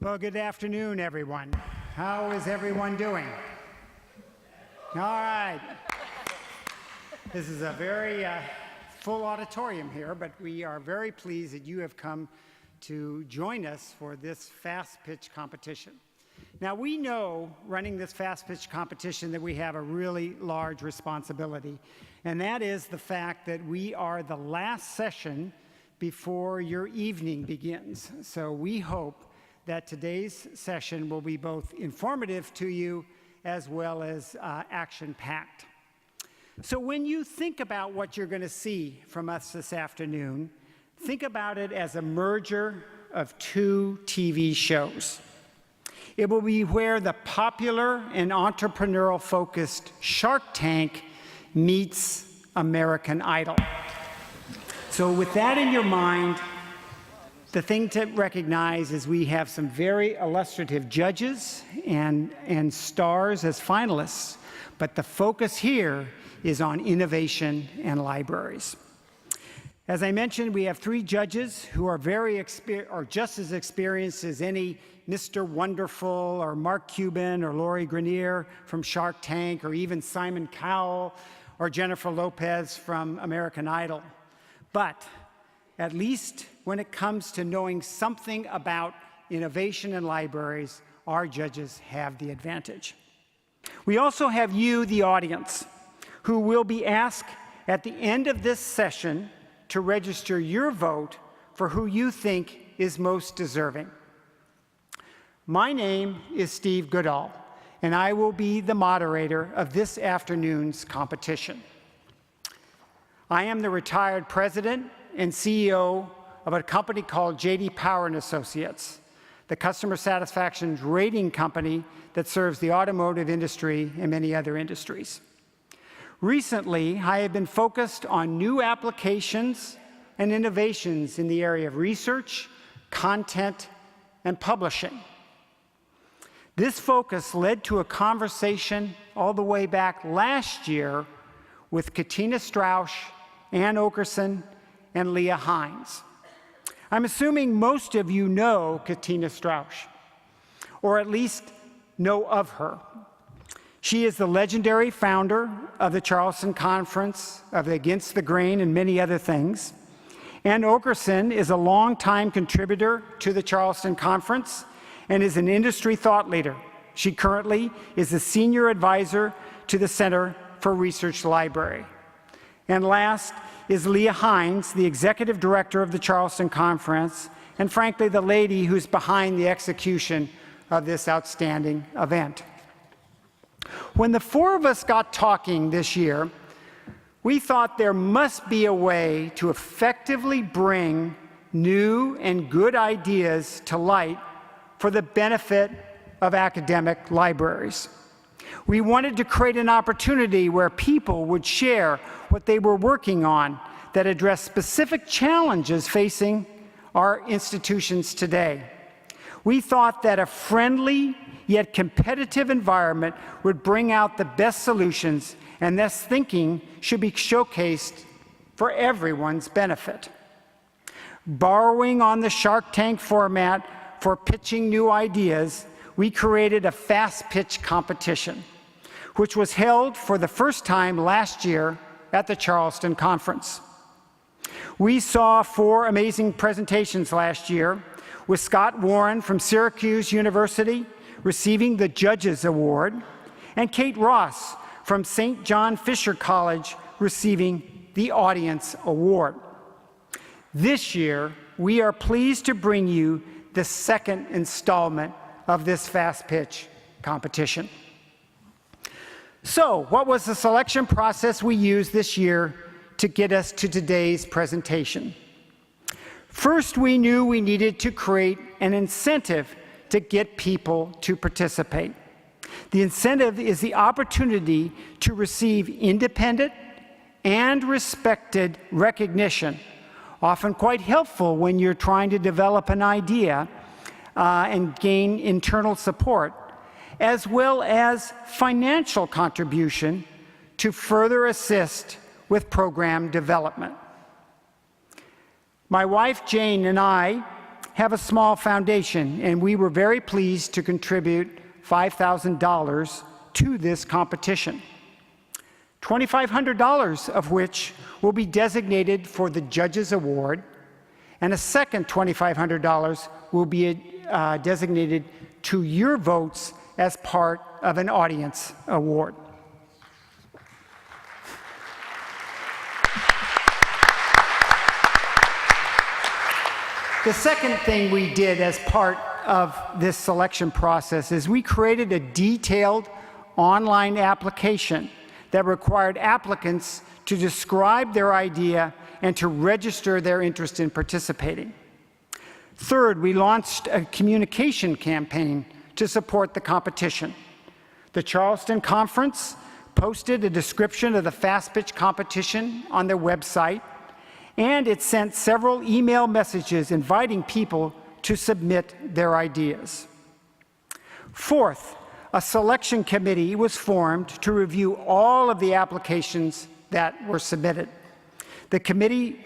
Well, good afternoon, everyone. How is everyone doing? All right. This is a very full auditorium here, but we are very pleased that you have come to join us for this fast pitch competition. Now, we know running this fast pitch competition that we have a really large responsibility, and that is the fact that we are the last session before your evening begins. So we hope that today's session will be both informative to you as well as action-packed. So when you think about what you're going to see from us this afternoon, think about it as a merger of two TV shows. It will be where the popular and entrepreneurial-focused Shark Tank meets American Idol. So with that in your mind, the thing to recognize is we have some very illustrative judges and stars as finalists, but the focus here is on innovation and libraries. As I mentioned, we have three judges who are just as experienced as any Mr. Wonderful or Mark Cuban or Lori Grenier from Shark Tank or even Simon Cowell or Jennifer Lopez from American Idol. But at least when it comes to knowing something about innovation and libraries, our judges have the advantage. We also have you, the audience, who will be asked at the end of this session to register your vote for who you think is most deserving. My name is Steve Goodall, and I will be the moderator of this afternoon's competition. I am the retired president and CEO of a company called J.D. Power & Associates, the customer satisfaction rating company that serves the automotive industry and many other industries. Recently, I have been focused on new applications and innovations in the area of research, content, and publishing. This focus led to a conversation all the way back last year with Katina Strauss, Ann Okerson, and Leah Hines. I'm assuming most of you know Katina Strauss, or at least know of her. She is the legendary founder of the Charleston Conference, of Against the Grain, and many other things. Ann Okerson is a longtime contributor to the Charleston Conference and is an industry thought leader. She currently is a senior advisor to the Center for Research Library. And last is Leah Hines, the executive director of the Charleston Conference, and frankly, the lady who's behind the execution of this outstanding event. When the four of us got talking this year, we thought there must be a way to effectively bring new and good ideas to light for the benefit of academic libraries. We wanted to create an opportunity where people would share what they were working on that addressed specific challenges facing our institutions today. We thought that a friendly yet competitive environment would bring out the best solutions, and this thinking should be showcased for everyone's benefit. Borrowing on the Shark Tank format for pitching new ideas, we created a fast pitch competition, which was held for the first time last year at the Charleston Conference. We saw four amazing presentations last year, with Scott Warren from Syracuse University receiving the Judges Award, and Kate Ross from St. John Fisher College receiving the Audience Award. This year, we are pleased to bring you the second installment of this fast pitch competition. So, what was the selection process we used this year to get us to today's presentation? First, we knew we needed to create an incentive to get people to participate. The incentive is the opportunity to receive independent and respected recognition, often quite helpful when you're trying to develop an idea and gain internal support, as well as financial contribution to further assist with program development. My wife, Jane, and I have a small foundation, and we were very pleased to contribute $5,000 to this competition, $2,500 of which will be designated for the Judges Award, and a second $2,500 will be designated to your votes as part of an audience award. The second thing we did as part of this selection process is we created a detailed online application that required applicants to describe their idea and to register their interest in participating. Third, we launched a communication campaign to support the competition. The Charleston Conference posted a description of the Fast Pitch competition on their website, and it sent several email messages inviting people to submit their ideas. Fourth, a selection committee was formed to review all of the applications that were submitted. The committee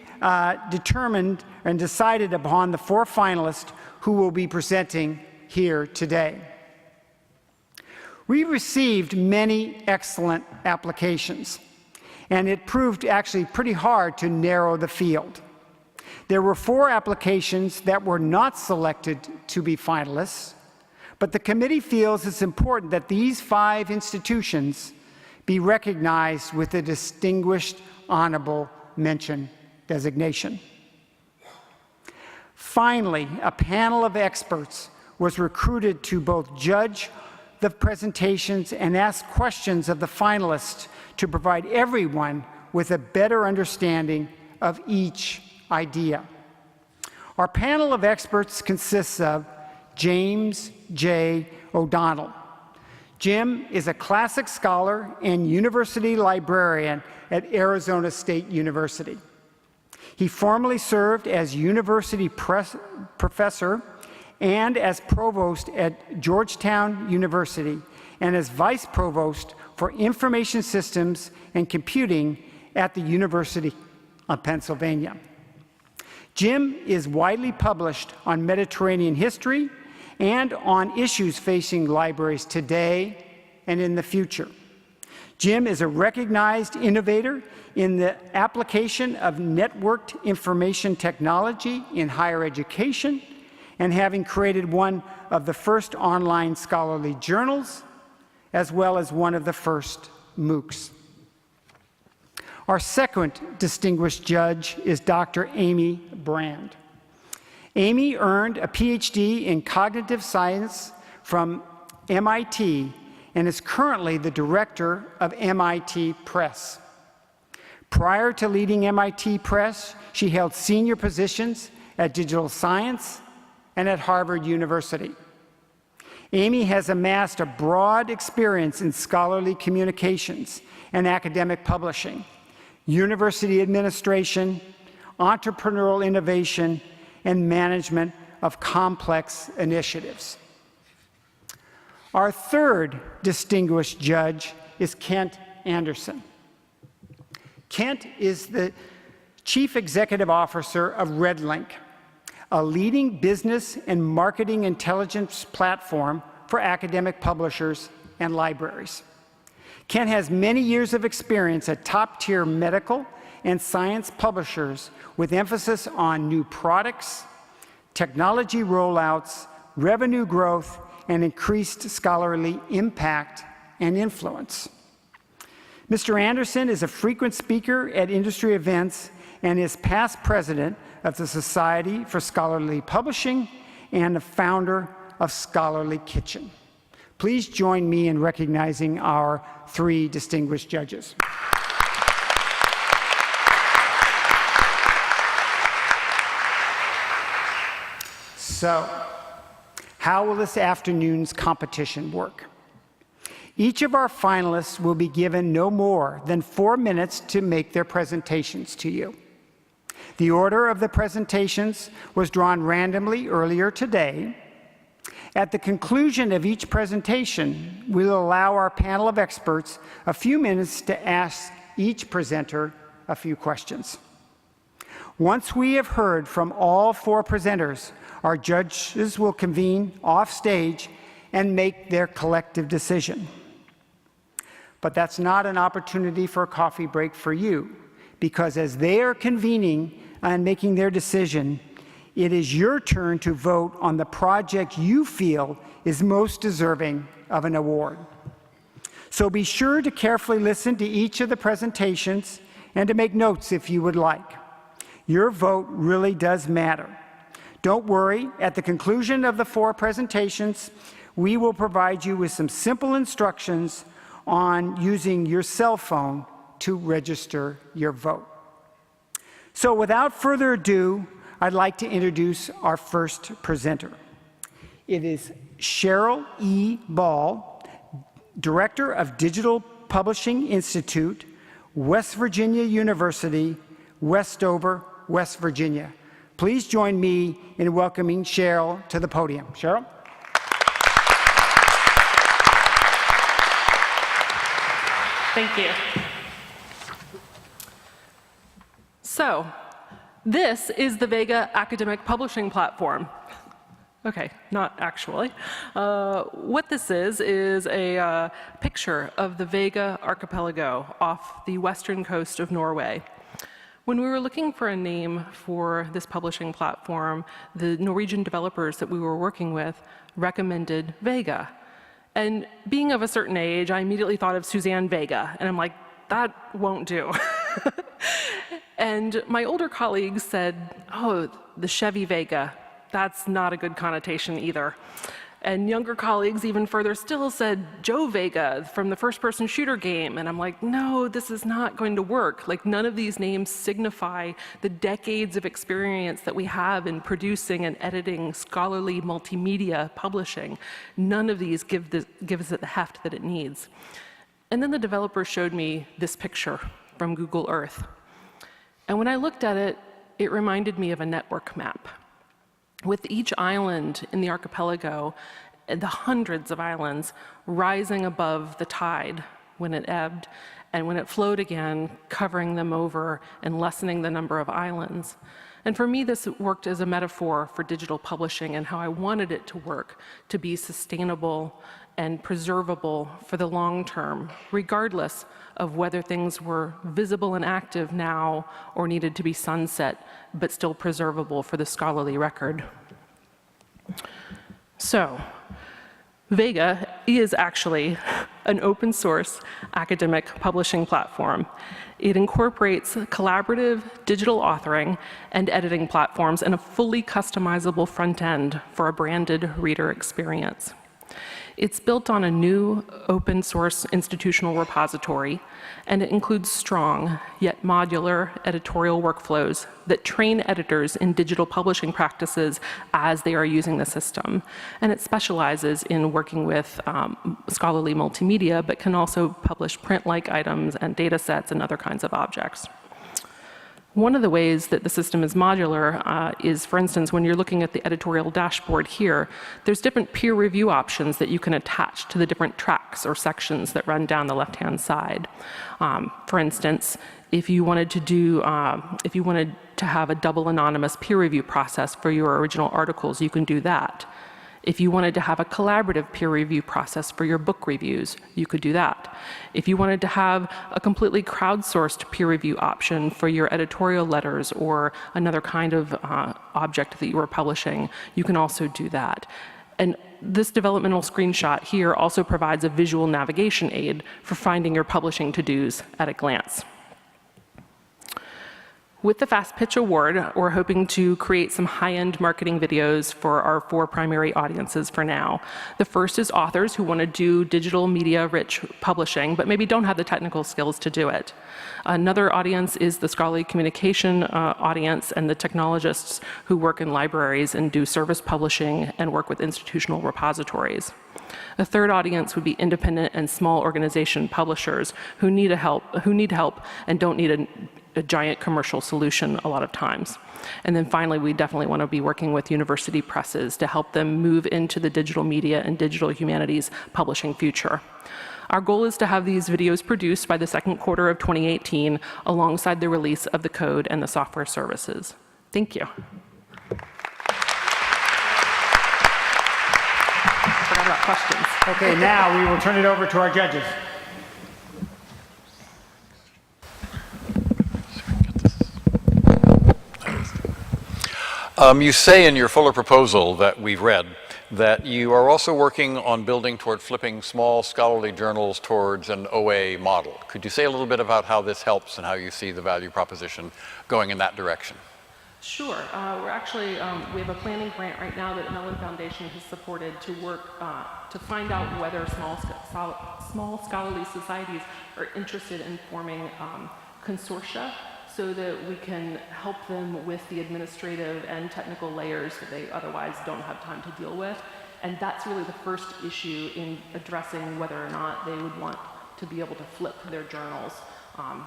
determined and decided upon the 4 finalists who will be presenting here today. We received many excellent applications, and it proved actually pretty hard to narrow the field. There were 4 applications that were not selected to be finalists, but the committee feels it's important that these 5 institutions be recognized with a distinguished honorable mention designation. Finally, a panel of experts was recruited to both judge the presentations and ask questions of the finalists to provide everyone with a better understanding of each idea. Our panel of experts consists of James J. O'Donnell. Jim is a classic scholar and university librarian at Arizona State University. He formerly served as university professor and as provost at Georgetown University and as vice provost for information systems and computing at the University of Pennsylvania. Jim is widely published on Mediterranean history and on issues facing libraries today and in the future. Jim is a recognized innovator in the application of networked information technology in higher education, and having created one of the first online scholarly journals, as well as one of the first MOOCs. Our second distinguished judge is Dr. Amy Brand. Amy earned a PhD in cognitive science from MIT and is currently the director of MIT Press. Prior to leading MIT Press, she held senior positions at Digital Science and at Harvard University. Amy has amassed a broad experience in scholarly communications and academic publishing, university administration, entrepreneurial innovation, and management of complex initiatives. Our third distinguished judge is Kent Anderson. Kent is the Chief Executive Officer of RedLink, a leading business and marketing intelligence platform for academic publishers and libraries. Kent has many years of experience at top-tier medical and science publishers with emphasis on new products, technology rollouts, revenue growth, and increased scholarly impact and influence. Mr. Anderson is a frequent speaker at industry events and is past president of the Society for Scholarly Publishing and the founder of Scholarly Kitchen. Please join me in recognizing our 3 distinguished judges. So, how will this afternoon's competition work? Each of our finalists will be given no more than 4 minutes to make their presentations to you. The order of the presentations was drawn randomly earlier today. At the conclusion of each presentation, we'll allow our panel of experts a few minutes to ask each presenter a few questions. Once we have heard from all 4 presenters, our judges will convene off stage and make their collective decision. But that's not an opportunity for a coffee break for you, because as they are convening and making their decision, it is your turn to vote on the project you feel is most deserving of an award. So be sure to carefully listen to each of the presentations and to make notes if you would like. Your vote really does matter. Don't worry, at the conclusion of the 4 presentations, we will provide you with some simple instructions on using your cell phone to register your vote. So without further ado, I'd like to introduce our first presenter. It is Cheryl E. Ball, Director of Digital Publishing Institute, West Virginia University, Westover, West Virginia. Please join me in welcoming Cheryl to the podium. Cheryl? Thank you. So, this is the Vega Academic Publishing Platform. Okay, not actually. What this is a picture of the Vega archipelago off the western coast of Norway. When we were looking for a name for this publishing platform, the Norwegian developers that we were working with recommended Vega. And being of a certain age, I immediately thought of Suzanne Vega, and I'm like, that won't do. And my older colleagues said, oh, the Chevy Vega, that's not a good connotation either. And younger colleagues, even further still, said Joe Vega from the first-person shooter game. And I'm like, no, this is not going to work. Like, none of these names signify the decades of experience that we have in producing and editing scholarly multimedia publishing. None of these gives it the heft that it needs. And then the developer showed me this picture from Google Earth. And when I looked at it, it reminded me of a network map. With each island in the archipelago, and the hundreds of islands rising above the tide when it ebbed, and when it flowed again, covering them over and lessening the number of islands. And for me, this worked as a metaphor for digital publishing and how I wanted it to work, to be sustainable and preservable for the long term, regardless of whether things were visible and active now or needed to be sunset, but still preservable for the scholarly record. So, Vega is actually an open source academic publishing platform. It incorporates collaborative digital authoring and editing platforms and a fully customizable front end for a branded reader experience. It's built on a new open source institutional repository, and it includes strong yet modular editorial workflows that train editors in digital publishing practices as they are using the system. And it specializes in working with scholarly multimedia, but can also publish print-like items and data sets and other kinds of objects. One of the ways that the system is modular is, for instance, when you're looking at the editorial dashboard here, there's different peer review options that you can attach to the different tracks or sections that run down the left-hand side. For instance, if you wanted to have a double anonymous peer review process for your original articles, you can do that. If you wanted to have a collaborative peer review process for your book reviews, you could do that. If you wanted to have a completely crowdsourced peer review option for your editorial letters or another kind of object that you were publishing, you can also do that. And this developmental screenshot here also provides a visual navigation aid for finding your publishing to-dos at a glance. With the Fast Pitch Award, we're hoping to create some high-end marketing videos for our 4 primary audiences for now. The first is authors who want to do digital media-rich publishing, but maybe don't have the technical skills to do it. Another audience is the scholarly communication audience and the technologists who work in libraries and do service publishing and work with institutional repositories. A third audience would be independent and small organization publishers who need help and don't need a giant commercial solution a lot of times. And then finally, we definitely want to be working with university presses to help them move into the digital media and digital humanities publishing future. Our goal is to have these videos produced by the second quarter of 2018 alongside the release of the code and the software services. Thank you. Forgot about questions. Okay, now we will turn it over to our judges. You say in your fuller proposal that we've read that you are also working on building toward flipping small scholarly journals towards an OA model. Could you say a little bit about how this helps and how you see the value proposition going in that direction? Sure. We're actually, we have a planning grant right now that Mellon Foundation has supported to work to find out whether small scholarly societies are interested in forming consortia so that we can help them with the administrative and technical layers that they otherwise don't have time to deal with. And that's really the first issue in addressing whether or not they would want to be able to flip their journals,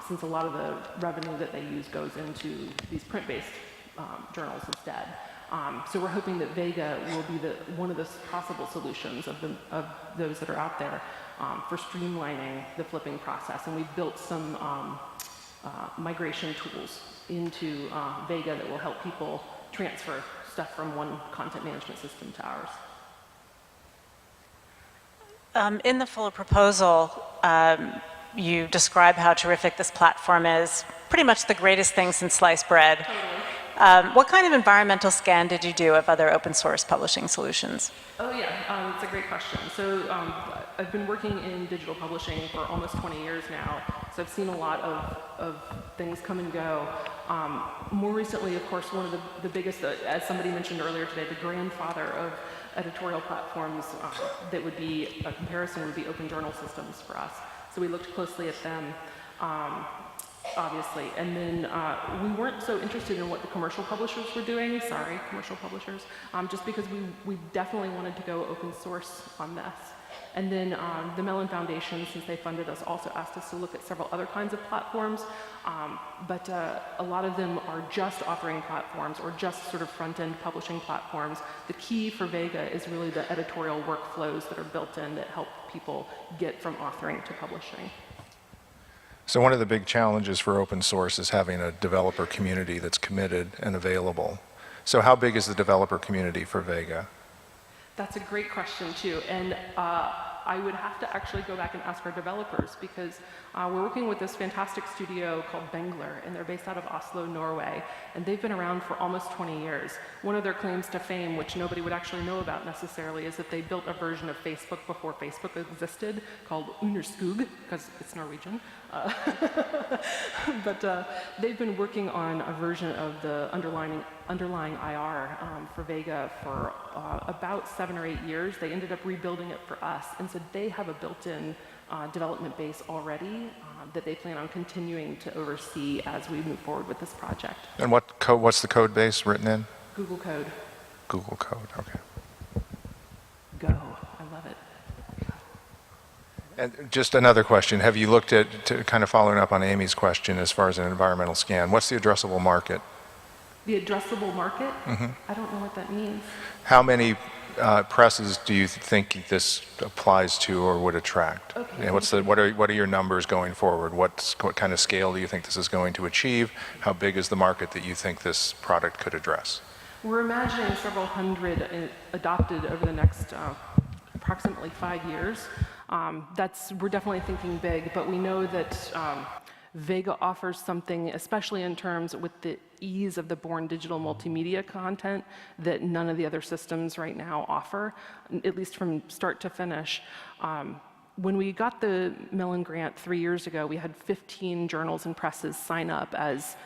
since a lot of the revenue that they use goes into these print-based journals instead. So we're hoping that Vega will be one of the possible solutions of those that are out there for streamlining the flipping process. And we've built some migration tools into Vega that will help people transfer stuff from one content management system to ours. In the fuller proposal, you describe how terrific this platform is. Pretty much the greatest thing since sliced bread. Totally. What kind of environmental scan did you do of other open source publishing solutions? Oh yeah, it's a great question. So I've been working in digital publishing for almost 20 years now, so I've seen a lot of things come and go. More recently, of course, one of the biggest, as somebody mentioned earlier today, the grandfather of editorial platforms that would be a comparison would be open journal systems for us. So we looked closely at them. Obviously, and then we weren't so interested in what the commercial publishers were doing, sorry, commercial publishers, just because we definitely wanted to go open source on this. And then the Mellon Foundation, since they funded us, also asked us to look at several other kinds of platforms, but a lot of them are just authoring platforms or just sort of front-end publishing platforms. The key for Vega is really the editorial workflows that are built in that help people get from authoring to publishing. So one of the big challenges for open source is having a developer community that's committed and available. So how big is the developer community for Vega? That's a great question too, and I would have to actually go back and ask our developers because we're working with this fantastic studio called Bengler, and they're based out of Oslo, Norway, and they've been around for almost 20 years. One of their claims to fame, which nobody would actually know about necessarily, is that they built a version of Facebook before Facebook existed called Underskog, because it's Norwegian. But they've been working on a version of the underlying IR for Vega for about 7 or 8 years. They ended up rebuilding it for us, and so they have a built-in development base already that they plan on continuing to oversee as we move forward with this project. And what's the code base written in? Google Code. Google Code, okay. Go. I love it. And just another question. Have you looked at, kind of following up on Amy's question as far as an environmental scan, what's the addressable market? The addressable market? Mm-hmm. I don't know what that means. How many presses do you think this applies to or would attract? Okay. And what are your numbers going forward? What kind of scale do you think this is going to achieve? How big is the market that you think this product could address? We're imagining several hundred adopted over the next approximately 5 years. We're definitely thinking big, but we know that Vega offers something, especially in terms with the ease of the born digital multimedia content, that none of the other systems right now offer, at least from start to finish. When we got the Mellon grant 3 years ago, we had 15 journals and presses sign up as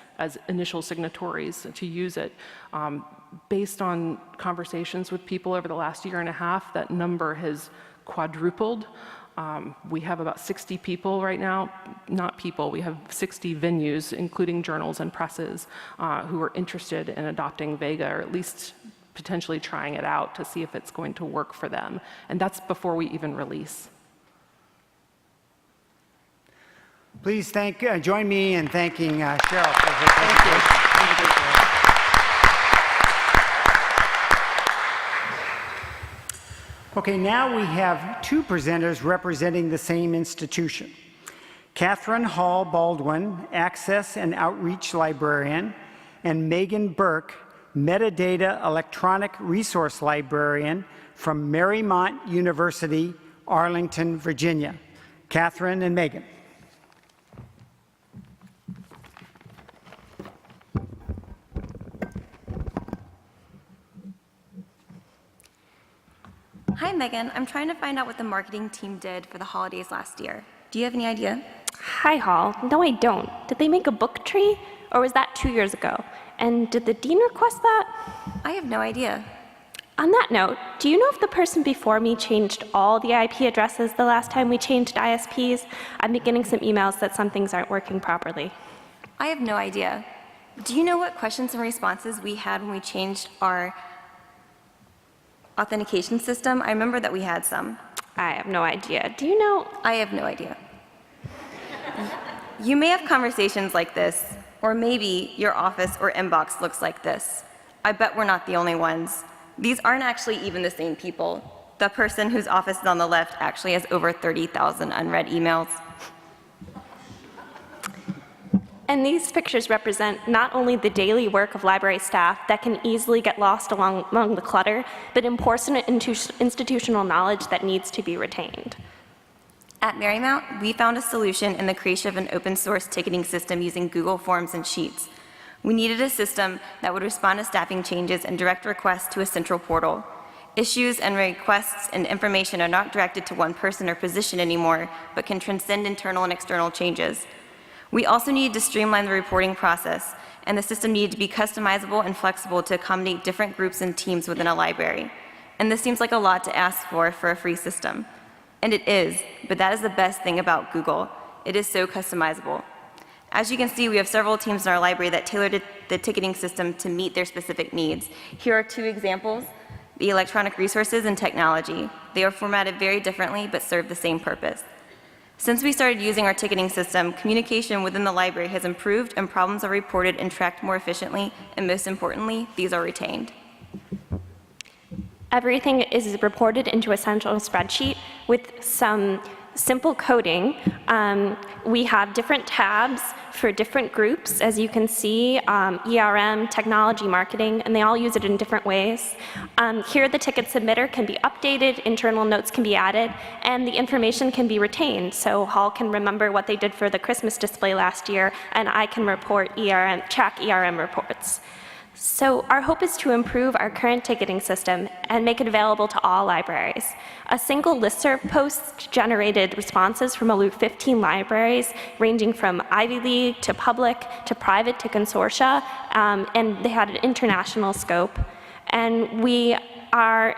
initial signatories to use it. Based on conversations with people over the last year and a half, that number has quadrupled. We have about 60 people right now, not people, we have 60 venues, including journals and presses, who are interested in adopting Vega, or at least potentially trying it out to see if it's going to work for them. And that's before we even release. Please join me in thanking Cheryl for her presentation. Thank you. Okay, now we have two presenters representing the same institution. Catherine Hall Baldwin, Access and Outreach Librarian, and Megan Burke, Metadata Electronic Resource Librarian from Marymount University, Arlington, Virginia. Catherine and Megan. Hi, Megan. I'm trying to find out what the marketing team did for the holidays last year. Do you have any idea? Hi, Hall. No, I don't. Did they make a book tree? Or was that 2 years ago? And did the dean request that? I have no idea. On that note, do you know if the person before me changed all the IP addresses the last time we changed ISPs? I've been getting some emails that some things aren't working properly. I have no idea. Do you know what questions and responses we had when we changed our authentication system? I remember that we had some. I have no idea. Do you know? I have no idea. You may have conversations like this, or maybe your office or inbox looks like this. I bet we're not the only ones. These aren't actually even the same people. The person whose office is on the left actually has over 30,000 unread emails. And these pictures represent not only the daily work of library staff that can easily get lost among the clutter, but important institutional knowledge that needs to be retained. At Marymount, we found a solution in the creation of an open source ticketing system using Google Forms and Sheets. We needed a system that would respond to staffing changes and direct requests to a central portal. Issues and requests and information are not directed to one person or position anymore, but can transcend internal and external changes. We also needed to streamline the reporting process, and the system needed to be customizable and flexible to accommodate different groups and teams within a library. And this seems like a lot to ask for a free system. And it is, but that is the best thing about Google. It is so customizable. As you can see, we have several teams in our library that tailored the ticketing system to meet their specific needs. Here are two examples: the electronic resources and technology. They are formatted very differently, but serve the same purpose. Since we started using our ticketing system, communication within the library has improved and problems are reported and tracked more efficiently, and most importantly, these are retained. Everything is reported into a central spreadsheet with some simple coding. We have different tabs for different groups, as you can see, ERM, technology, marketing, and they all use it in different ways. Here, the ticket submitter can be updated, internal notes can be added, and the information can be retained. So Hall can remember what they did for the Christmas display last year, and I can report track ERM reports. So our hope is to improve our current ticketing system and make it available to all libraries. A single listserv post generated responses from over 15 libraries, ranging from Ivy League to public to private to consortia, and they had an international scope. And we are,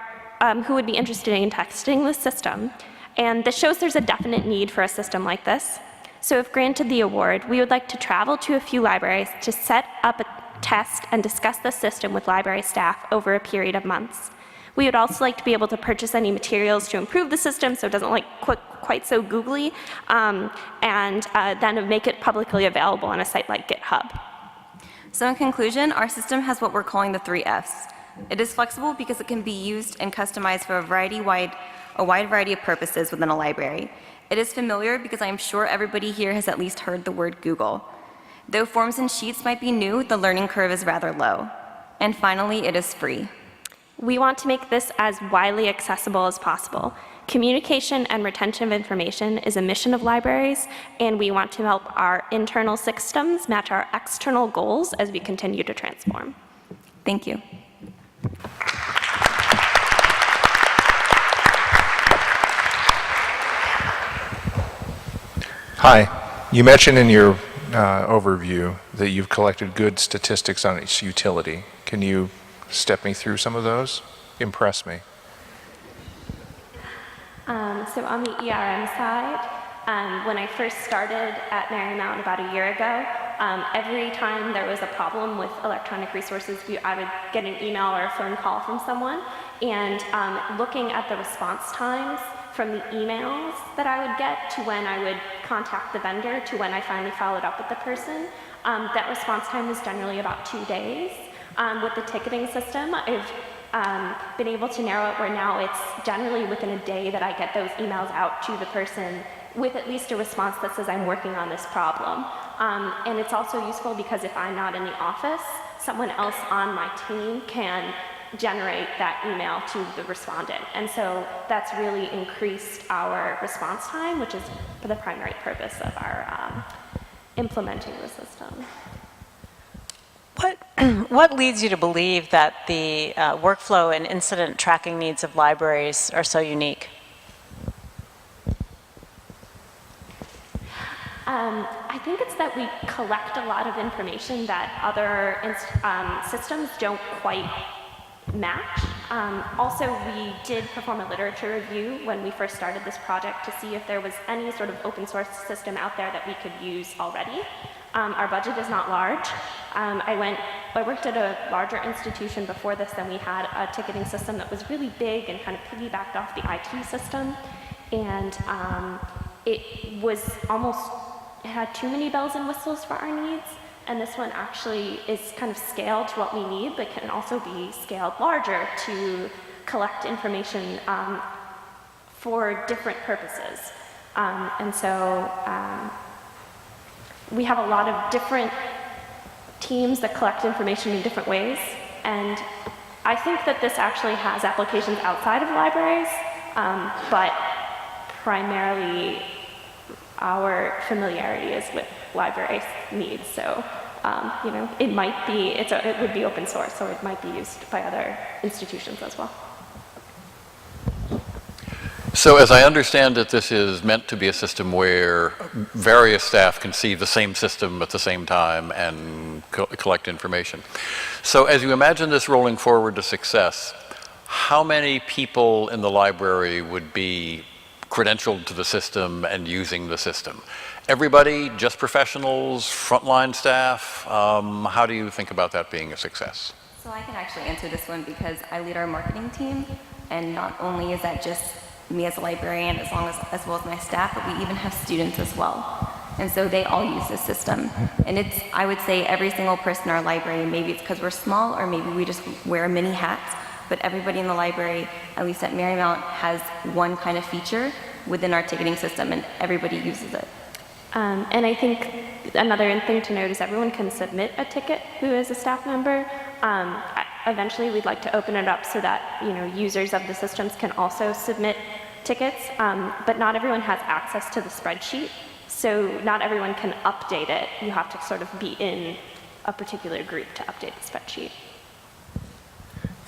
who would be interested in testing this system. And this shows there's a definite need for a system like this. So if granted the award, we would like to travel to a few libraries to set up a test and discuss the system with library staff over a period of months. We would also like to be able to purchase any materials to improve the system so it doesn't look quite so googly, and then make it publicly available on a site like GitHub. So in conclusion, our system has what we're calling the 3 Fs. It is flexible because it can be used and customized for a wide variety of purposes within a library. It is familiar because I am sure everybody here has at least heard the word Google. Though Forms and Sheets might be new, the learning curve is rather low. And finally, it is free. We want to make this as widely accessible as possible. Communication and retention of information is a mission of libraries, and we want to help our internal systems match our external goals as we continue to transform. Thank you. Hi. You mentioned in your overview that you've collected good statistics on its utility. Can you step me through some of those? Impress me. So on the ERM side, when I first started at Marymount about a year ago, every time there was a problem with electronic resources, I would get an email or a phone call from someone, and looking at the response times from the emails that I would get to when I would contact the vendor to when I finally followed up with the person, that response time was generally about 2 days. With the ticketing system, I've been able to narrow it where now it's generally within a day that I get those emails out to the person with at least a response that says I'm working on this problem. And it's also useful because if I'm not in the office, someone else on my team can generate that email to the respondent. And so that's really increased our response time, which is for the primary purpose of our implementing the system. What leads you to believe that the workflow and incident tracking needs of libraries are so unique? I think it's that we collect a lot of information that other systems don't quite match. Also, we did perform a literature review when we first started this project to see if there was any sort of open source system out there that we could use already. Our budget is not large. I worked at a larger institution before this, and we had a ticketing system that was really big and kind of piggybacked off the IT system. And it had too many bells and whistles for our needs. And this one actually is kind of scaled to what we need, but can also be scaled larger to collect information for different purposes. And so we have a lot of different teams that collect information in different ways. And I think that this actually has applications outside of libraries, but primarily our familiarity is with library needs. So, it might be, it would be open source, so it might be used by other institutions as well. So as I understand it, this is meant to be a system where various staff can see the same system at the same time and collect information. So as you imagine this rolling forward to success, how many people in the library would be credentialed to the system and using the system? Everybody, just professionals, frontline staff? How do you think about that being a success? So I can actually answer this one because I lead our marketing team, and not only is that just me as a librarian as well as my staff, but we even have students as well. And so they all use this system. And it's, I would say, every single person in our library, maybe it's because we're small or maybe we just wear many hats, but everybody in the library, at least at Marymount, has one kind of feature within our ticketing system, and everybody uses it. And I think another thing to note is everyone can submit a ticket who is a staff member. Eventually, we'd like to open it up so that users of the systems can also submit tickets, but not everyone has access to the spreadsheet, so not everyone can update it. You have to sort of be in a particular group to update the spreadsheet.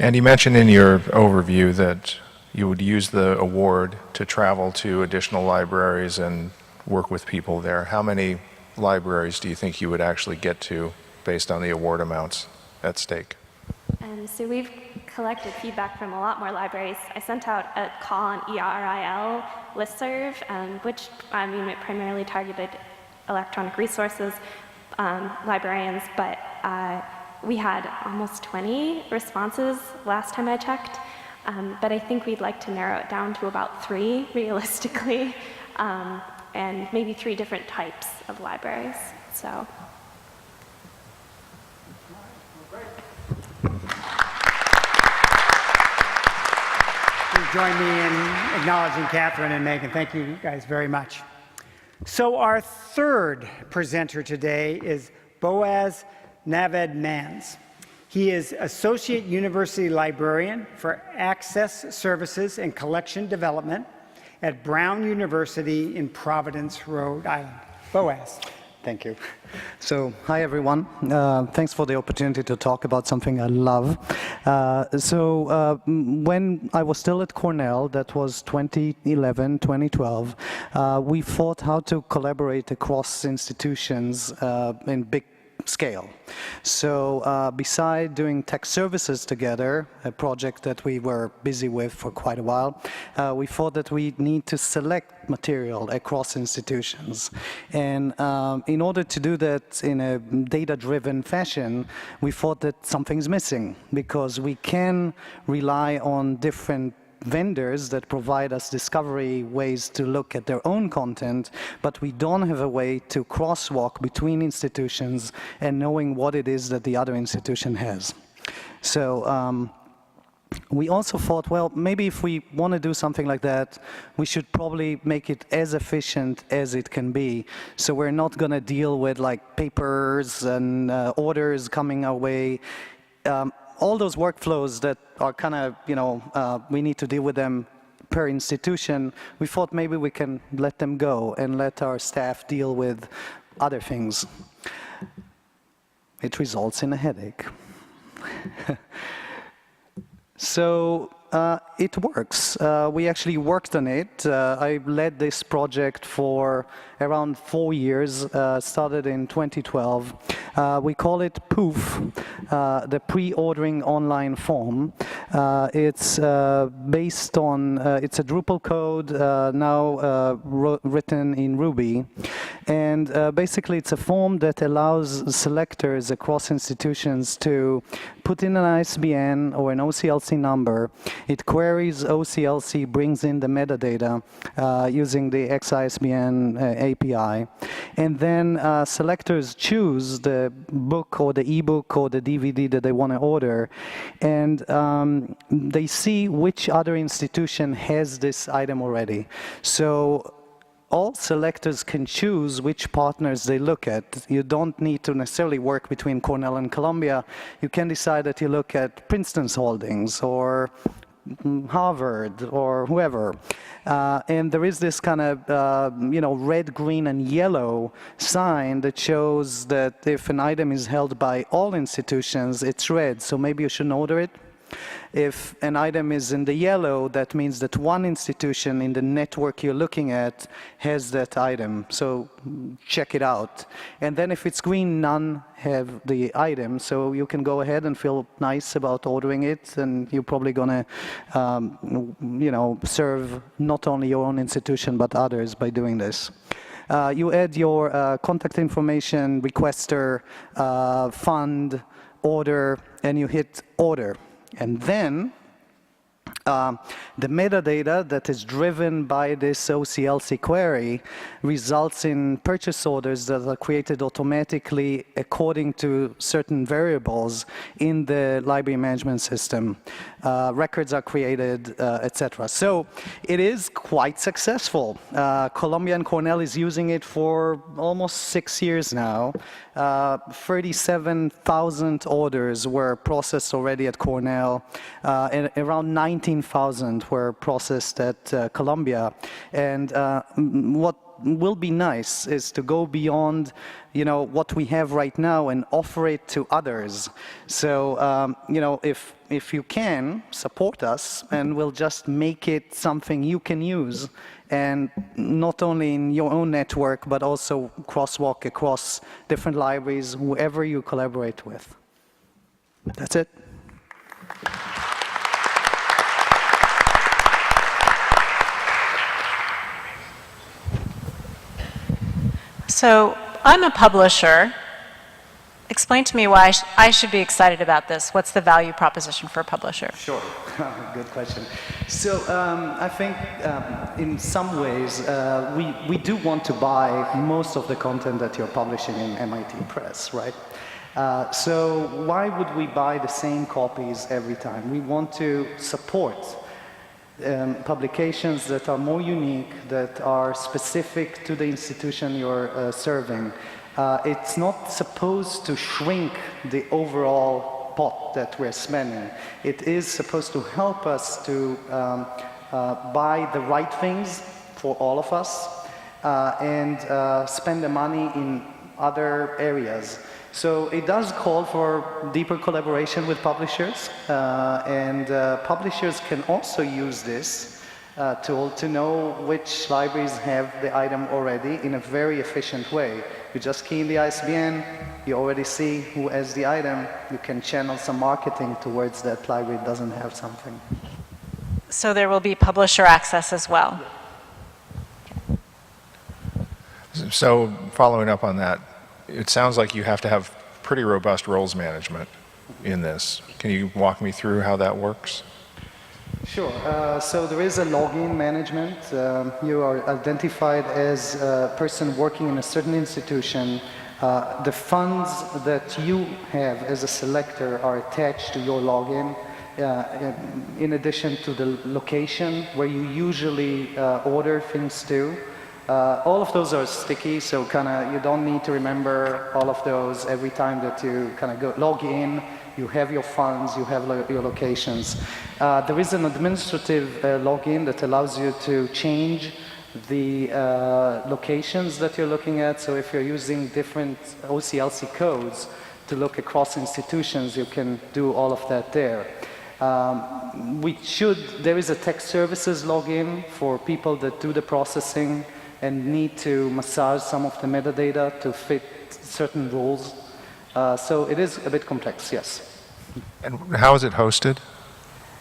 And you mentioned in your overview that you would use the award to travel to additional libraries and work with people there. How many libraries do you think you would actually get to based on the award amounts at stake? So we've collected feedback from a lot more libraries. I sent out a call on ERIL listserv, which primarily targeted electronic resources librarians, but we had almost 20 responses last time I checked. But I think we'd like to narrow it down to about 3 realistically, and maybe 3 different types of libraries. So. Please join me in acknowledging Catherine and Megan. Thank you guys very much. So our third presenter today is Boaz Naved-Mans. He is Associate University Librarian for Access Services and Collection Development at Brown University in Providence, Rhode Island. Boaz. Thank you. So, hi everyone. Thanks for the opportunity to talk about something I love. When I was still at Cornell, that was 2011, 2012, we thought how to collaborate across institutions in big scale. So beside doing tech services together, a project that we were busy with for quite a while, we thought that we need to select material across institutions. And in order to do that in a data-driven fashion, we thought that something's missing, because we can rely on different vendors that provide us discovery ways to look at their own content, but we don't have a way to crosswalk between institutions and knowing what it is that the other institution has. So we also thought, well, maybe if we want to do something like that, we should probably make it as efficient as it can be. So we're not going to deal with like papers and orders coming our way. All those workflows that are kind of, we need to deal with them per institution. We thought maybe we can let them go and let our staff deal with other things. It results in a headache. So it works. We actually worked on it. I led this project for around 4 years, started in 2012. We call it POOF, the pre-ordering online form. It's based on, it's a Drupal code now written in Ruby. And basically it's a form that allows selectors across institutions to put in an ISBN or an OCLC number. It queries OCLC, brings in the metadata using the XISBN API. And then selectors choose the book or the ebook or the DVD that they want to order. And they see which other institution has this item already. So all selectors can choose which partners they look at. You don't need to necessarily work between Cornell and Columbia. You can decide that you look at Princeton's holdings or Harvard or whoever. And there is this kind of, red, green, and yellow sign that shows that if an item is held by all institutions, it's red, so maybe you shouldn't order it. If an item is in the yellow, that means that one institution in the network you're looking at has that item, so check it out. And then if it's green, none have the item, so you can go ahead and feel nice about ordering it, and you're probably gonna, serve not only your own institution, but others by doing this. You add your contact information, requester, fund, order, and you hit order. And then the metadata that is driven by this OCLC query results in purchase orders that are created automatically according to certain variables in the library management system. Records are created, etc. So it is quite successful. Columbia and Cornell is using it for almost 6 years now. 37,000 orders were processed already at Cornell, and around 19,000 were processed at Columbia. And what will be nice is to go beyond, what we have right now and offer it to others. So, if you can, support us, and we'll just make it something you can use, and not only in your own network, but also crosswalk across different libraries, whoever you collaborate with. That's it. So I'm a publisher. Explain to me why I should be excited about this. What's the value proposition for a publisher? Sure, good question. So I think in some ways we do want to buy most of the content that you're publishing in MIT Press, right? So why would we buy the same copies every time? We want to support publications that are more unique, that are specific to the institution you're serving. It's not supposed to shrink the overall pot that we're spending. It is supposed to help us to buy the right things for all of us and spend the money in other areas. So it does call for deeper collaboration with publishers, and publishers can also use this tool to know which libraries have the item already in a very efficient way. You just key in the ISBN, you already see who has the item, you can channel some marketing towards that library that doesn't have something. So there will be publisher access as well. So following up on that, it sounds like you have to have pretty robust roles management in this. Can you walk me through how that works? Sure. So there is a login management. You are identified as a person working in a certain institution. The funds that you have as a selector are attached to your login. in addition to the location where you usually order things to. All of those are sticky, so you don't need to remember all of those every time that you log in. You have your funds, you have your locations. There is an administrative login that allows you to change the locations that you're looking at. So if you're using different OCLC codes to look across institutions, you can do all of that there. There is a tech services login for people that do the processing and need to massage some of the metadata to fit certain rules. So it is a bit complex, yes. And how is it hosted?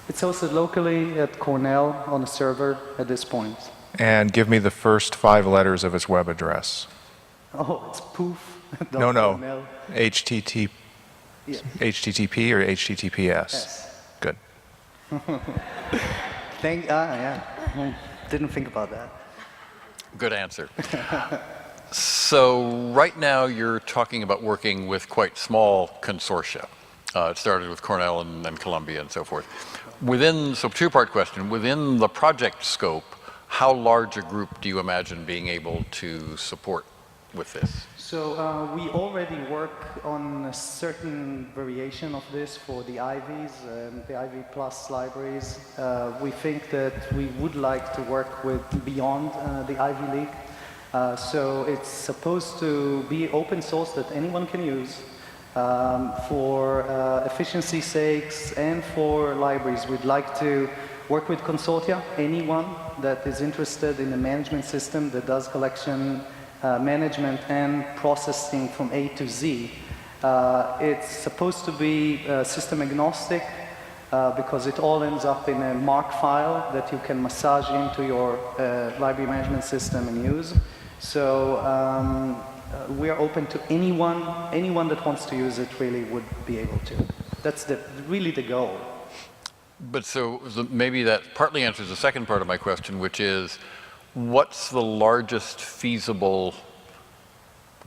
It's hosted locally at Cornell on a server at this point. And give me the first 5 letters of its web address. Oh, it's poof. No. Cornell. HTTP or HTTPS? Yes. Good. Yeah. Didn't think about that. Good answer. So right now you're talking about working with quite small consortia. It started with Cornell and then Columbia and so forth. So two-part question, within the project scope, how large a group do you imagine being able to support with this? So we already work on a certain variation of this for the Ivies, the Ivy Plus libraries. We think that we would like to work with beyond the Ivy League. So it's supposed to be open source that anyone can use. For efficiency's sakes and for libraries, we'd like to work with consortia, anyone that is interested in a management system that does collection management and processing from A to Z. It's supposed to be system agnostic because it all ends up in a MARC file that you can massage into your library management system and use. So we are open to anyone that wants to use it really would be able to. That's really the goal. But so maybe that partly answers the second part of my question, which is, what's the largest feasible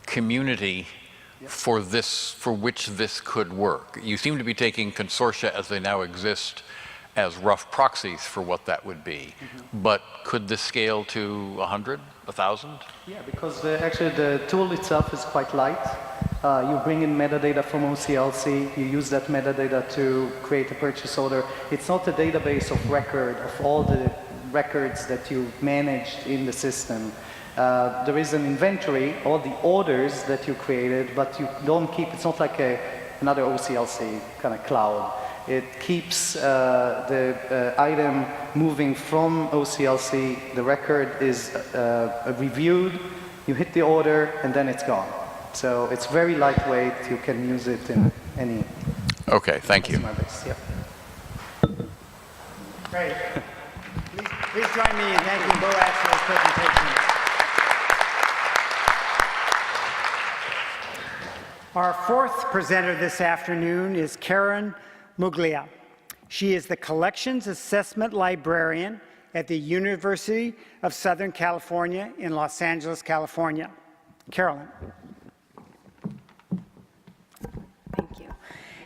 community for which this could work? You seem to be taking consortia as they now exist as rough proxies for what that would be. Mm-hmm. But could this scale to 100, 1,000? Yeah, because actually the tool itself is quite light. You bring in metadata from OCLC, you use that metadata to create a purchase order. It's not a database of record of all the records that you managed in the system. There is an inventory, all the orders that you created, but you don't keep, it's not like another OCLC kind of cloud. It keeps the item moving from OCLC, the record is reviewed, you hit the order, and then it's gone. So it's very lightweight, you can use it in any Okay, thank you. customer base. Yep. Great. Please join me in thanking Boaz for his presentation. Our fourth presenter this afternoon is Karen Muglia. She is the Collections Assessment Librarian at the University of Southern California in Los Angeles, California. Carolyn.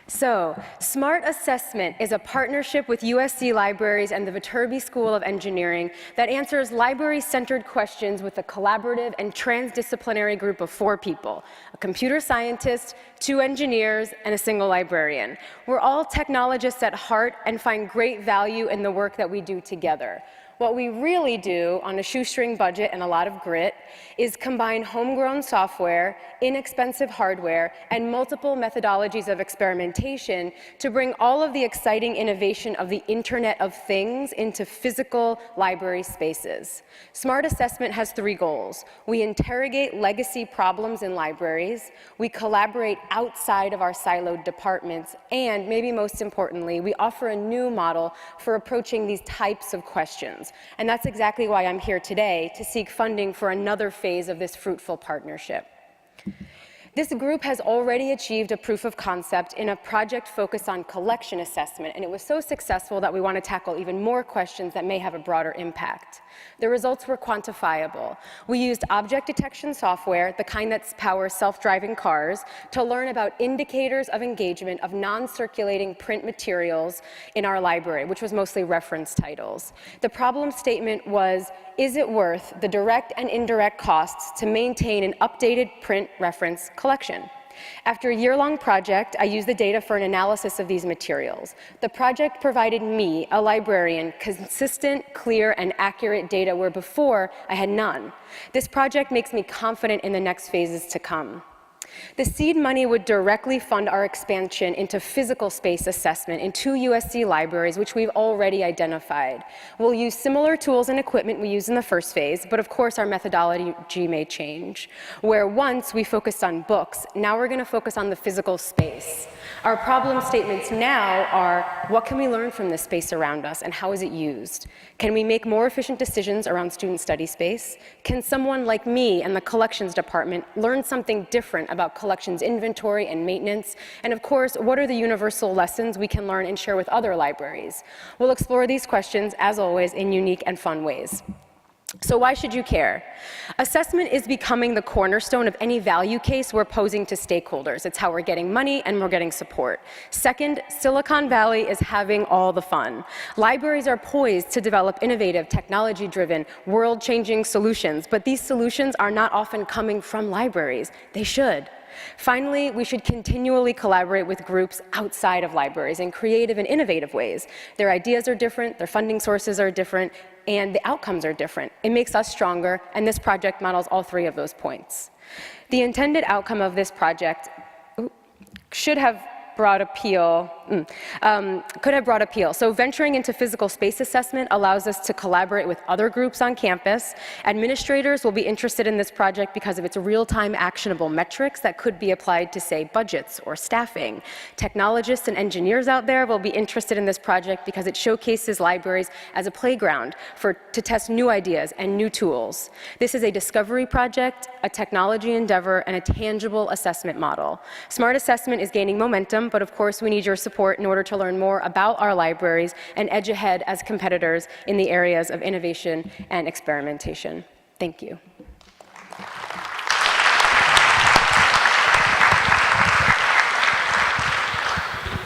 So, Smart Assessment is a partnership with USC Libraries and the Viterbi School of Engineering that answers library-centered questions with a collaborative and transdisciplinary group of 4 people, a computer scientist, 2 engineers, and a single librarian. We're all technologists at heart and find great value in the work that we do together. What we really do on a shoestring budget and a lot of grit is combine homegrown software, inexpensive hardware, and multiple methodologies of experimentation to bring all of the exciting innovation of the Internet of Things into physical library spaces. Smart Assessment has 3 goals. We interrogate legacy problems in libraries, we collaborate outside of our siloed departments, and maybe most importantly, we offer a new model for approaching these types of questions. And that's exactly why I'm here today, to seek funding for another phase of this fruitful partnership. This group has already achieved a proof of concept in a project focused on collection assessment, and it was so successful that we want to tackle even more questions that may have a broader impact. The results were quantifiable. We used object detection software, the kind that powers self-driving cars, to learn about indicators of engagement of non-circulating print materials in our library, which was mostly reference titles. The problem statement was, is it worth the direct and indirect costs to maintain an updated print reference collection? After a year-long project, I used the data for an analysis of these materials. The project provided me, a librarian, consistent, clear, and accurate data where before I had none. This project makes me confident in the next phases to come. The seed money would directly fund our expansion into physical space assessment in 2 USC libraries, which we've already identified. We'll use similar tools and equipment we used in the first phase, but of course our methodology may change. Where once we focused on books, now we're going to focus on the physical space. Our problem statements now are, what can we learn from this space around us and how is it used? Can we make more efficient decisions around student study space? Can someone like me and the collections department learn something different about collections inventory and maintenance? And of course, what are the universal lessons we can learn and share with other libraries? We'll explore these questions, as always, in unique and fun ways. So why should you care? Assessment is becoming the cornerstone of any value case we're posing to stakeholders. It's how we're getting money and we're getting support. Second, Silicon Valley is having all the fun. Libraries are poised to develop innovative, technology-driven, world-changing solutions, but these solutions are not often coming from libraries. They should. Finally, we should continually collaborate with groups outside of libraries in creative and innovative ways. Their ideas are different, their funding sources are different, and the outcomes are different. It makes us stronger, and this project models all 3 of those points. The intended outcome of this project should have brought appeal, could have brought appeal. So venturing into physical space assessment allows us to collaborate with other groups on campus. Administrators will be interested in this project because of its real-time actionable metrics that could be applied to, say, budgets or staffing. Technologists and engineers out there will be interested in this project because it showcases libraries as a playground to test new ideas and new tools. This is a discovery project, a technology endeavor, and a tangible assessment model. Smart assessment is gaining momentum, but of course we need your support in order to learn more about our libraries and edge ahead as competitors in the areas of innovation and experimentation. Thank you.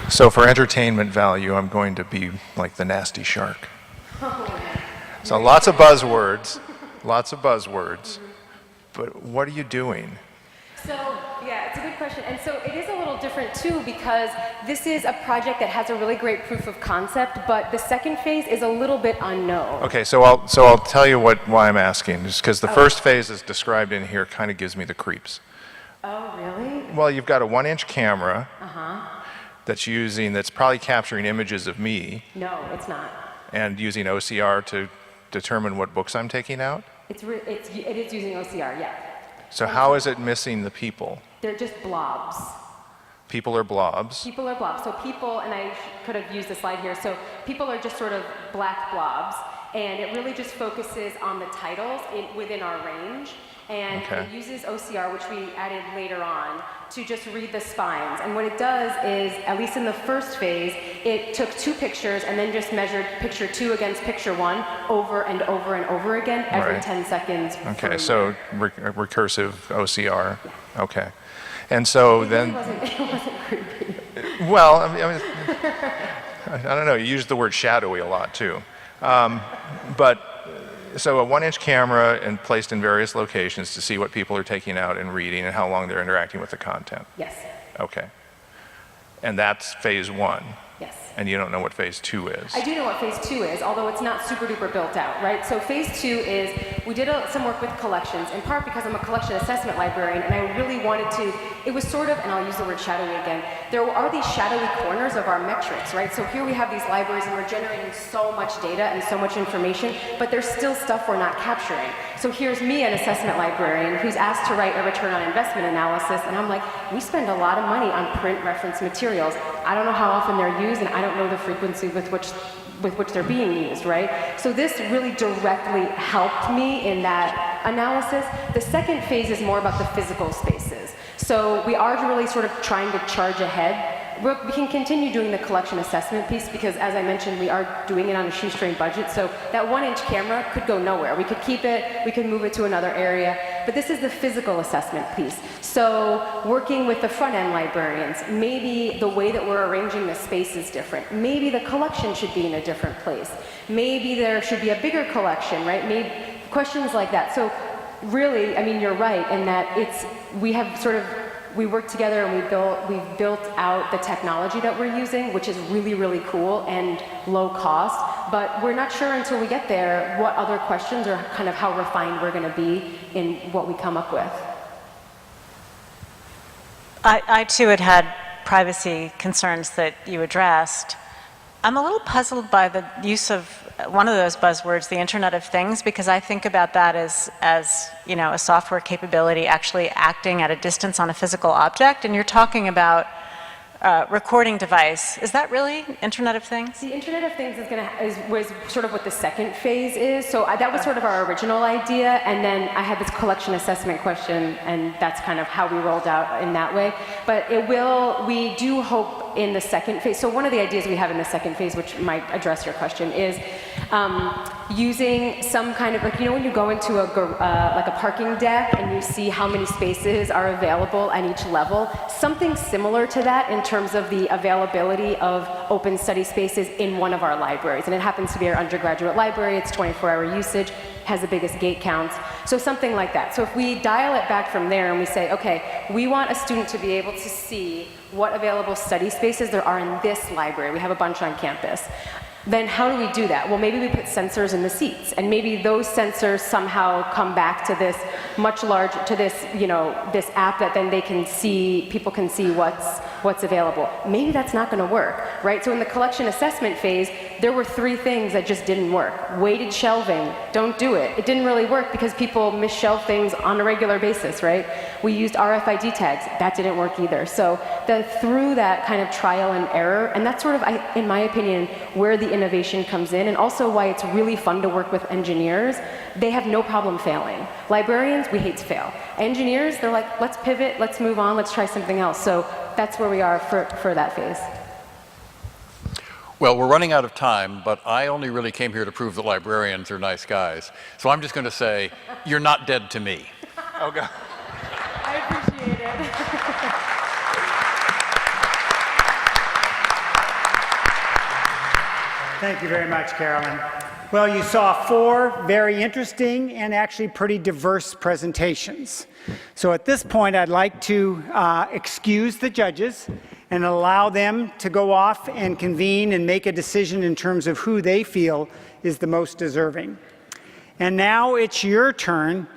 So for entertainment value, I'm going to be like the nasty shark. So lots of buzzwords, but what are you doing? So, yeah, it's a good question. And so it is a little different too because this is a project that has a really great proof of concept, but the second phase is a little bit unknown. Okay, so I'll tell you why I'm asking, just because the first phase is described in here kind of gives me the creeps. Oh, really? Well, you've got a 1-inch camera that's probably capturing images of me. No, it's not. And using OCR to determine what books I'm taking out? It is using OCR, yeah. So how is it missing the people? They're just blobs. People are blobs. People are blobs. So people, and I could have used the slide here, so people are just sort of black blobs, and it really just focuses on the titles within our range, and it uses OCR, which we added later on, to just read the spines. And what it does is, at least in the first phase, it took 2 pictures and then just measured picture 2 against picture 1 over and over and over again every 10 seconds. Okay, so recursive OCR. Yeah. Okay. And so then... It wasn't creepy. Well, I mean, I don't know, you used the word shadowy a lot too. So a 1-inch camera and placed in various locations to see what people are taking out and reading and how long they're interacting with the content. Yes. Okay. And that's phase 1. Yes. And you don't know what phase 2 is. I do know what phase 2 is, although it's not super duper built out, right? So phase 2 is, we did some work with collections, in part because I'm a collection assessment librarian, and I really wanted to, it was sort of, and I'll use the word shadowy again, there are these shadowy corners of our metrics, right? So here we have these libraries and we're generating so much data and so much information, but there's still stuff we're not capturing. So here's me, an assessment librarian, who's asked to write a return on investment analysis, and I'm like, we spend a lot of money on print reference materials. I don't know how often they're used, and I don't know the frequency with which they're being used, right? So this really directly helped me in that analysis. The second phase is more about the physical spaces. So we are really sort of trying to charge ahead. We can continue doing the collection assessment piece because, as I mentioned, we are doing it on a shoestring budget. So that 1-inch camera could go nowhere. We could keep it, we could move it to another area. But this is the physical assessment piece. So working with the front-end librarians, maybe the way that we're arranging the space is different. Maybe the collection should be in a different place. Maybe there should be a bigger collection, right? Maybe questions like that. So really, I mean, you're right in that we worked together and we've built out the technology that we're using, which is really, really cool and low cost. But we're not sure until we get there what other questions or kind of how refined we're going to be in what we come up with. I too had privacy concerns that you addressed. I'm a little puzzled by the use of one of those buzzwords, the Internet of Things, because I think about that as you know, a software capability actually acting at a distance on a physical object, and you're talking about recording device. Is that really Internet of Things? The Internet of Things was sort of what the second phase is. So that was sort of our original idea, and then I had this collection assessment question, and that's kind of how we rolled out in that way. But we do hope in the second phase. So one of the ideas we have in the second phase, which might address your question, is using some kind of, like, you know, when you go into like a parking deck and you see how many spaces are available at each level, something similar to that in terms of the availability of open study spaces in one of our libraries. And it happens to be our undergraduate library. It's 24-hour usage, has the biggest gate counts. So something like that. So if we dial it back from there and we say, okay, we want a student to be able to see what available study spaces there are in this library. We have a bunch on campus. Then how do we do that? Well, maybe we put sensors in the seats, and maybe those sensors somehow come back to this much larger, to this, you know, this app that then they can see, people can see what's available. Maybe that's not going to work, right? So in the collection assessment phase, there were 3 things that just didn't work. Weighted shelving, don't do it. It didn't really work because people misshelve things on a regular basis, right? We used RFID tags, that didn't work either. So through that kind of trial and error, and that's sort of, in my opinion, where the innovation comes in, and also why it's really fun to work with engineers. They have no problem failing. Librarians, we hate to fail. Engineers, they're like, let's pivot, let's move on, let's try something else. So that's where we are for that phase. Well, we're running out of time, but I only really came here to prove that librarians are nice guys. So I'm just going to say, you're not dead to me. Oh, God. I appreciate it. Thank you very much, Carolyn. Well, you saw 4 very interesting and actually pretty diverse presentations. So at this point, I'd like to excuse the judges and allow them to go off and convene and make a decision in terms of who they feel is the most deserving. And now it's your turn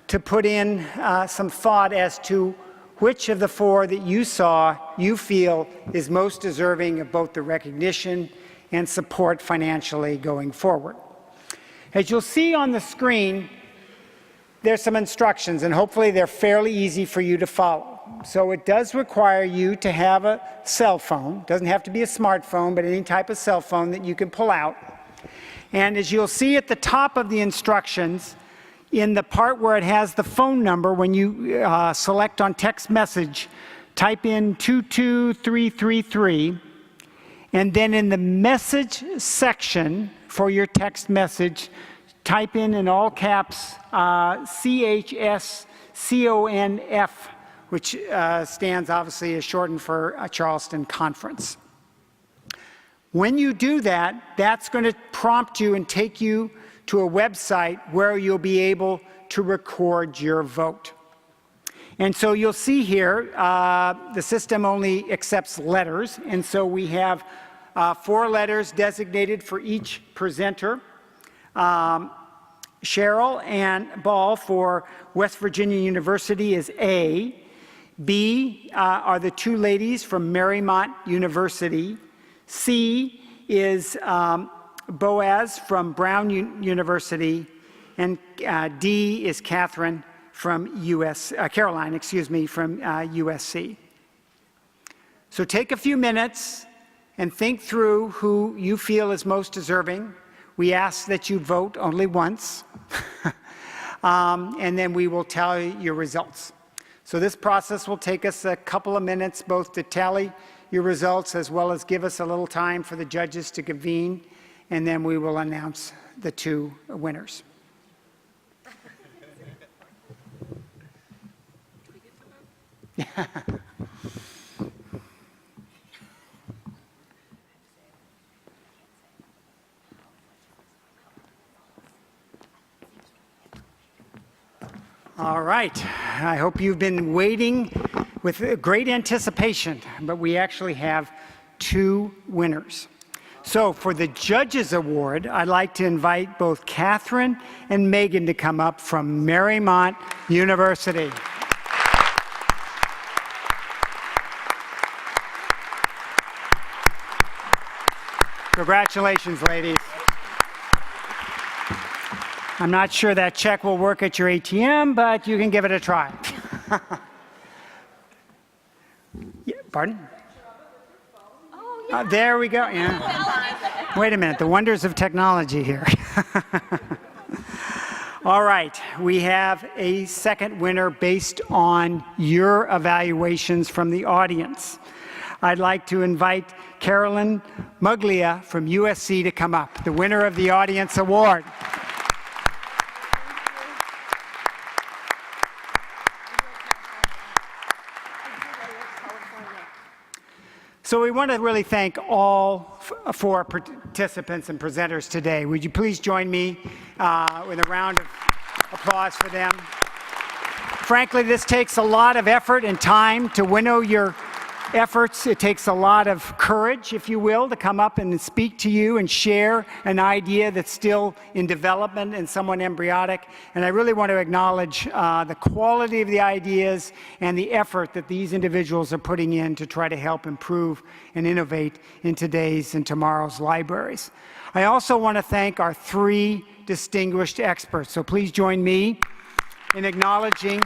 to put in some thought as to which of the 4 that you saw you feel is most deserving of both the recognition and support financially going forward. As you'll see on the screen, there's some instructions, and hopefully they're fairly easy for you to follow. So it does require you to have a cell phone. It doesn't have to be a smartphone, but any type of cell phone that you can pull out. And as you'll see at the top of the instructions, in the part where it has the phone number, when you select on text message, type in 22333, and then in the message section for your text message, type in all caps CHSCONF, which stands obviously as shortened for a Charleston Conference. When you do that, that's going to prompt you and take you to a website where you'll be able to record your vote. And so you'll see here, the system only accepts letters, and so we have 4 letters designated for each presenter. Cheryl Ann Ball for West Virginia University is A. B are the 2 ladies from Marymount University. C is Boaz from Brown University. And D is Caroline from USC. So take a few minutes and think through who you feel is most deserving. We ask that you vote only once, and then we will tell you your results. So this process will take us a couple of minutes both to tally your results as well as give us a little time for the judges to convene, and then we will announce the 2 winners. All right. I hope you've been waiting with great anticipation, but we actually have 2 winners. So for the Judges Award, I'd like to invite both Catherine and Megan to come up from Marymount University. Congratulations, ladies. I'm not sure that check will work at your ATM, but you can give it a try. Yeah, pardon? There we go. Yeah. Wait a minute, the wonders of technology here. All right, we have a second winner based on your evaluations from the audience. I'd like to invite Carolyn Muglia from USC to come up, the winner of the Audience Award. So we want to really thank all 4 participants and presenters today. Would you please join me with a round of applause for them? Frankly, this takes a lot of effort and time to winnow your efforts. It takes a lot of courage, if you will, to come up and speak to you and share an idea that's still in development and somewhat embryonic. And I really want to acknowledge the quality of the ideas and the effort that these individuals are putting in to try to help improve and innovate in today's and tomorrow's libraries. I also want to thank our 3 distinguished experts. So please join me in acknowledging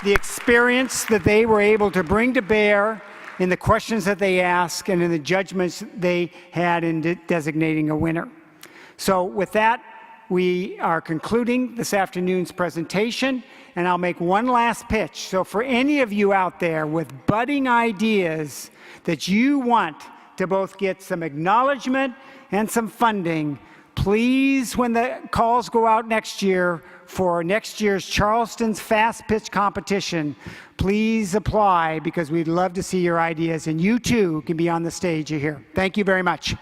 the experience that they were able to bring to bear in the questions that they asked and in the judgments they had in designating a winner. So with that, we are concluding this afternoon's presentation, and I'll make one last pitch. So for any of you out there with budding ideas that you want to both get some acknowledgement and some funding, please, when the calls go out next year for next year's Charleston's Fast Pitch Competition, please apply because we'd love to see your ideas, and you too can be on the stage here. Thank you very much.